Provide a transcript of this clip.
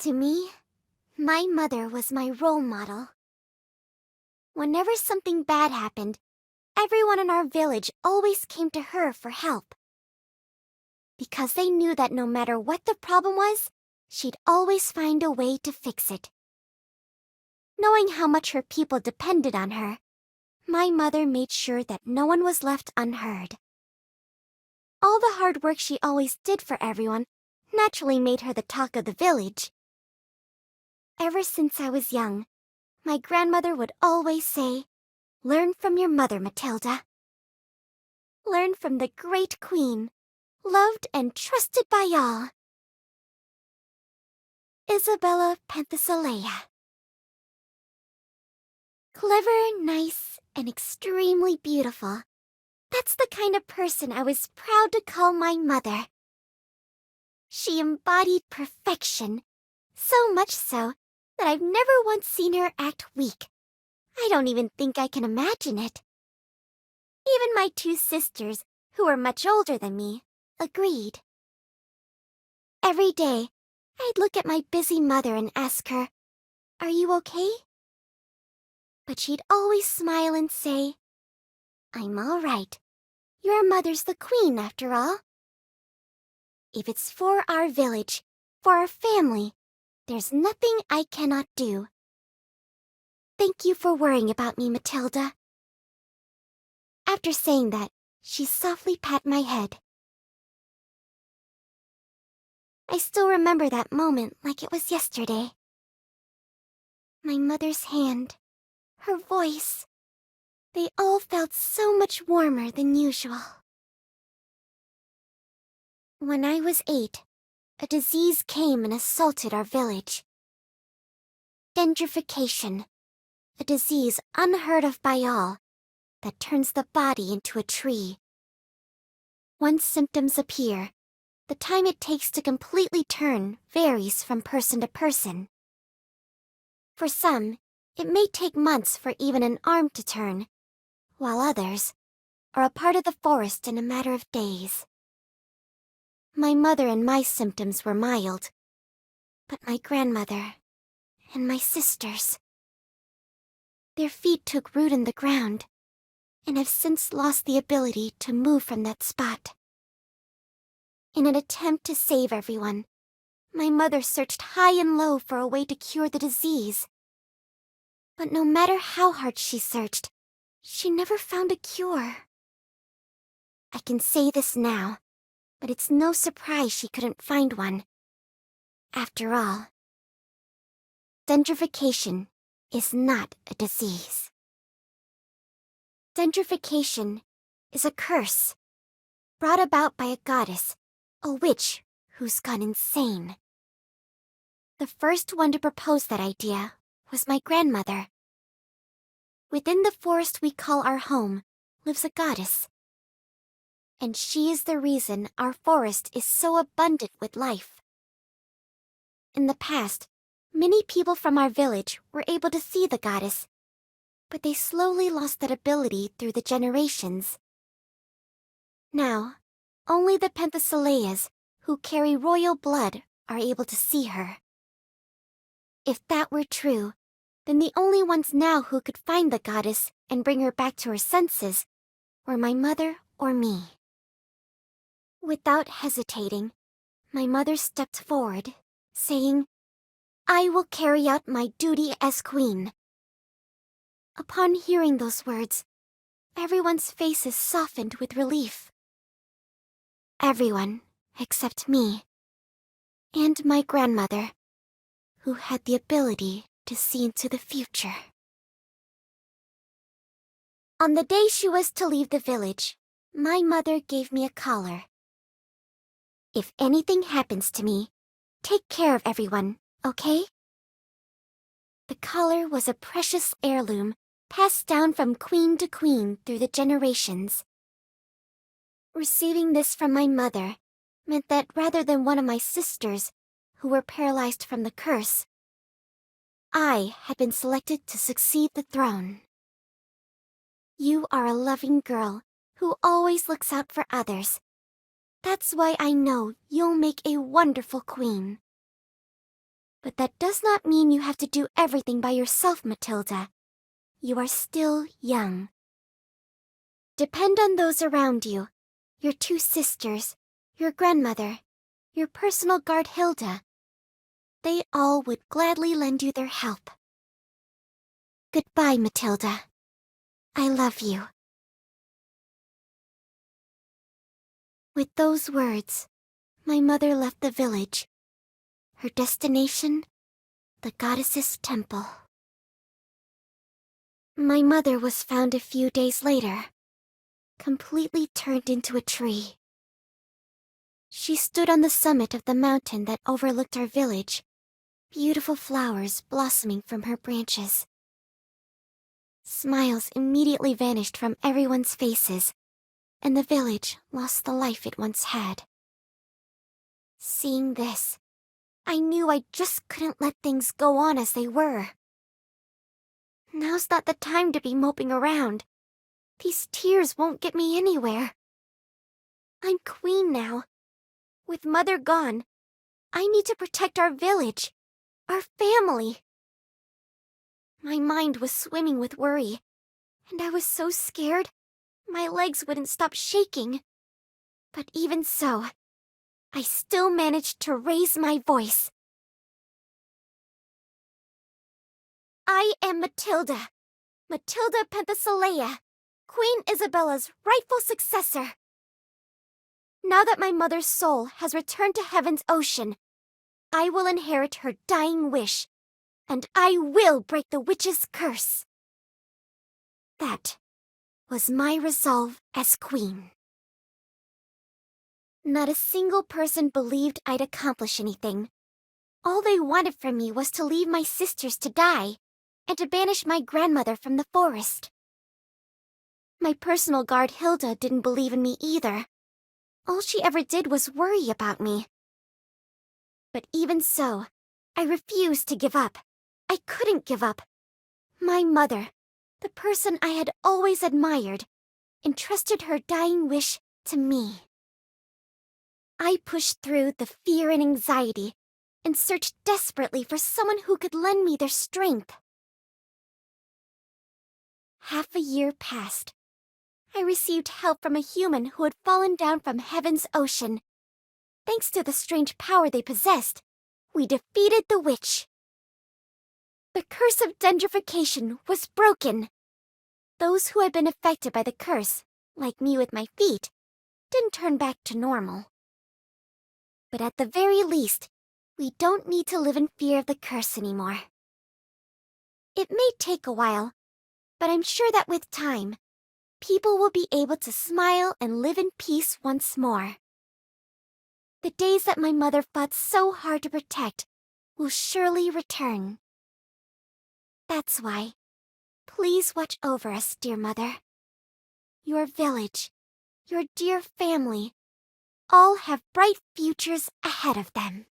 To me, my mother was my role model. Whenever something bad happened, everyone in our village always came to her for help. Because they knew that no matter what the problem was, she'd always find a way to fix it. Knowing how much her people depended on her, my mother made sure that no one was left unheard. All the hard work she always did for everyone naturally made her the talk of the village. Ever since I was young, my grandmother would always say, "Learn from your mother, Matilda. Learn from the great queen, loved and trusted by all." Isabella Penthesilea. Clever, nice, and extremely beautiful. That's the kind of person I was proud to call my mother. She embodied perfection, so much so that I've never once seen her act weak. I don't even think I can imagine it. Even my two sisters, who were much older than me, agreed. Every day, I'd look at my busy mother and ask her, "Are you okay?" But she'd always smile and say, "I'm all right. Your mother's the queen, after all. If it's for our village, for our family, there's nothing I cannot do. Thank you for worrying about me, Matilda." After saying that, she softly pat my head. I still remember that moment like it was yesterday. My mother's hand, her voice, they all felt so much warmer than usual. When I was 8, a disease came and assaulted our village. Dendrification, a disease unheard of by all, that turns the body into a tree. Once symptoms appear, the time it takes to completely turn varies from person to person. For some, it may take months for even an arm to turn, while others are a part of the forest in a matter of days. My mother and my symptoms were mild, but my grandmother and my sisters, their feet took root in the ground and have since lost the ability to move from that spot. In an attempt to save everyone, my mother searched high and low for a way to cure the disease. But no matter how hard she searched, she never found a cure. I can say this now, but it's no surprise she couldn't find one. After all, dendrification is not a disease. Dendrification is a curse brought about by a goddess, a witch who's gone insane. The first one to propose that idea was my grandmother. Within the forest we call our home lives a goddess, and she is the reason our forest is so abundant with life. In the past, many people from our village were able to see the goddess, but they slowly lost that ability through the generations. Now, only the Penthesileas, who carry royal blood, are able to see her. If that were true, then the only ones now who could find the goddess and bring her back to her senses were my mother or me. Without hesitating, my mother stepped forward, saying, "I will carry out my duty as queen." Upon hearing those words, everyone's faces softened with relief. Everyone except me and my grandmother, who had the ability to see into the future. On the day she was to leave the village, my mother gave me a collar. "If anything happens to me, take care of everyone, okay?" The collar was a precious heirloom passed down from queen to queen through the generations. Receiving this from my mother meant that rather than one of my sisters, who were paralyzed from the curse, I had been selected to succeed the throne. You are a loving girl who always looks out for others. That's why I know you'll make a wonderful queen. But that does not mean you have to do everything by yourself, Matilda. You are still young. Depend on those around you, your two sisters, your grandmother, your personal guard Hilda. They all would gladly lend you their help. Goodbye, Matilda. I love you. With those words, my mother left the village. Her destination, the goddess's temple. My mother was found a few days later, completely turned into a tree. She stood on the summit of the mountain that overlooked our village, beautiful flowers blossoming from her branches. Smiles immediately vanished from everyone's faces, and the village lost the life it once had. Seeing this, I knew I just couldn't let things go on as they were. Now's not the time to be moping around. These tears won't get me anywhere. I'm queen now. With Mother gone, I need to protect our village, our family. My mind was swimming with worry, and I was so scared, my legs wouldn't stop shaking. But even so, I still managed to raise my voice. I am Matilda, Matilda Penthesilea, Queen Isabella's rightful successor. Now that my mother's soul has returned to Heaven's ocean, I will inherit her dying wish, and I will break the witch's curse. That was my resolve as queen. Not a single person believed I'd accomplish anything. All they wanted from me was to leave my sisters to die, and to banish my grandmother from the forest. My personal guard Hilda didn't believe in me either. All she ever did was worry about me. But even so, I refused to give up. I couldn't give up. My mother, the person I had always admired, entrusted her dying wish to me. I pushed through the fear and anxiety and searched desperately for someone who could lend me their strength. Half a year passed. I received help from a human who had fallen down from Heaven's ocean. Thanks to the strange power they possessed, we defeated the witch. The curse of dendrification was broken. Those who had been affected by the curse, like me with my feet, didn't turn back to normal. But at the very least, we don't need to live in fear of the curse anymore. It may take a while, but I'm sure that with time, people will be able to smile and live in peace once more. The days that my mother fought so hard to protect will surely return. That's why, please watch over us, dear mother. Your village, your dear family, all have bright futures ahead of them.